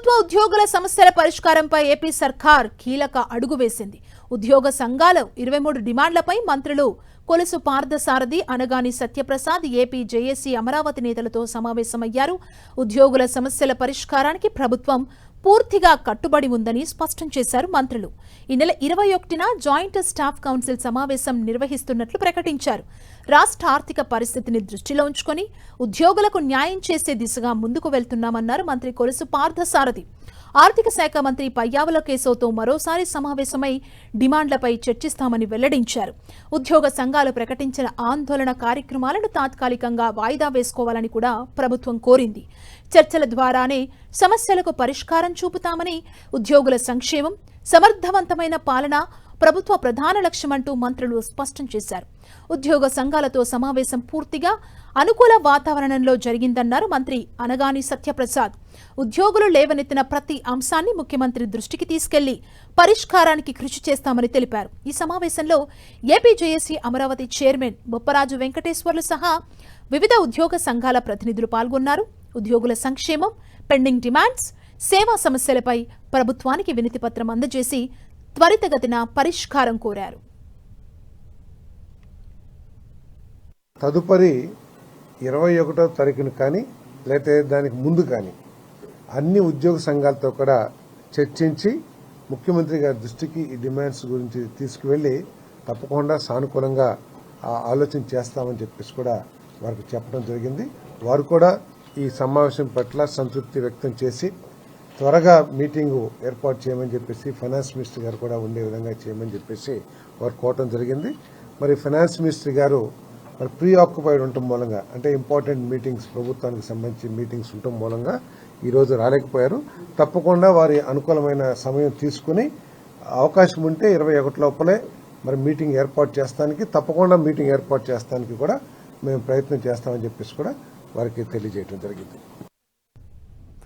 ప్రభుత్వ ఉద్యోగుల సమస్యల పరిష్కారంపై ఏపీ సర్కార్ కీలక అడుగు వేసింది. ఉద్యోగ సంఘాల 23 డిమాండ్లపై మంత్రులు కొలుసు పార్థసారథి, అనగాని సత్యప్రసాద్, ఏపీ జేఏసీ అమరావతి నేతలతో సమావేశమయ్యారు. ఉద్యోగుల సమస్యల పరిష్కారానికి ప్రభుత్వం పూర్తిగా కట్టుబడి ఉందని స్పష్టం చేశారు మంత్రులు. ఈ నెల 21న జాయింట్ స్టాఫ్ కౌన్సిల్ సమావేశం నిర్వహిస్తున్నట్లు ప్రకటించారు. రాష్ట్ర ఆర్థిక పరిస్థితిని దృష్టిలో ఉంచుకొని ఉద్యోగులకు న్యాయం చేసే దిశగా ముందుకు వెళ్తున్నామన్నారు మంత్రి కొలుసు పార్థసారథి. ఆర్థిక శాఖ మంత్రి పయ్యావుల కేశవ్తో మరోసారి సమావేశమై డిమాండ్లపై చర్చిస్తామని వెల్లడించారు. ఉద్యోగ సంఘాలు ప్రకటించిన ఆందోళన కార్యక్రమాలను తాత్కాలికంగా వాయిదా వేసుకోవాలని కూడా ప్రభుత్వం కోరింది. చర్చల ద్వారానే సమస్యలకు పరిష్కారం చూపుతామని, ఉద్యోగుల సంక్షేమం, సమర్థవంతమైన పాలన ప్రభుత్వ ప్రధాన లక్ష్యమంటూ మంత్రులు స్పష్టం చేశారు. ఉద్యోగ సంఘాలతో సమావేశం పూర్తిగా అనుకూల వాతావరణంలో జరిగిందన్నారు మంత్రి అనగాని సత్యప్రసాద్. ఉద్యోగులు లేవనెత్తిన ప్రతి అంశాన్ని ముఖ్యమంత్రి దృష్టికి తీసుకెళ్లి పరిష్కారానికి కృషి చేస్తామని తెలిపారు. ఈ సమావేశంలో AP JAC Amaravati chairman Bopparaju Venkateswarlu సహా వివిధ ఉద్యోగ సంఘాల ప్రతినిధులు పాల్గొన్నారు. ఉద్యోగుల సంక్షేమం, పెండింగ్ డిమాండ్స్, సేవా సమస్యలపై ప్రభుత్వానికి వినతిపత్రం అందజేసి త్వరితగతిన పరిష్కారం కోరారు. తదుపరి 21వ తారీఖున కానీ లేకపోతే దానికి ముందు కానీ అన్ని ఉద్యోగ సంఘాలతో కూడా చర్చించి ముఖ్యమంత్రి గారి దృష్టికి ఈ డిమాండ్స్ గురించి తీసుకువెళ్లి తప్పకుండా సానుకూలంగా ఆలోచన చేస్తామని చెప్పేసి కూడా వారికి చెప్పడం జరిగింది. వారు కూడా ఈ సమావేశం పట్ల సంతృప్తి వ్యక్తం చేసి త్వరగా మీటింగు ఏర్పాటు చేయమని చెప్పేసి ఫైనాన్స్ మినిస్టర్ గారు కూడా ఉండే విధంగా చేయమని చెప్పేసి వారు కోరటం జరిగింది. మరి ఫైనాన్స్ మినిస్టర్ గారు మరి ప్రీ ఆక్యుపైడ్ ఉండటం మూలంగా, అంటే ఇంపార్టెంట్ మీటింగ్స్, ప్రభుత్వానికి సంబంధించి మీటింగ్స్ ఉండటం మూలంగా ఈరోజు రాలేకపోయారు. తప్పకుండా వారి అనుకూలమైన సమయం తీసుకుని అవకాశం ఉంటే 21 లోపలే మరి మీటింగ్ ఏర్పాటు చేస్తానికి, తప్పకుండా మీటింగ్ ఏర్పాటు చేస్తానికి కూడా మేము ప్రయత్నం చేస్తామని చెప్పేసి కూడా వారికి తెలియజేయడం జరిగింది.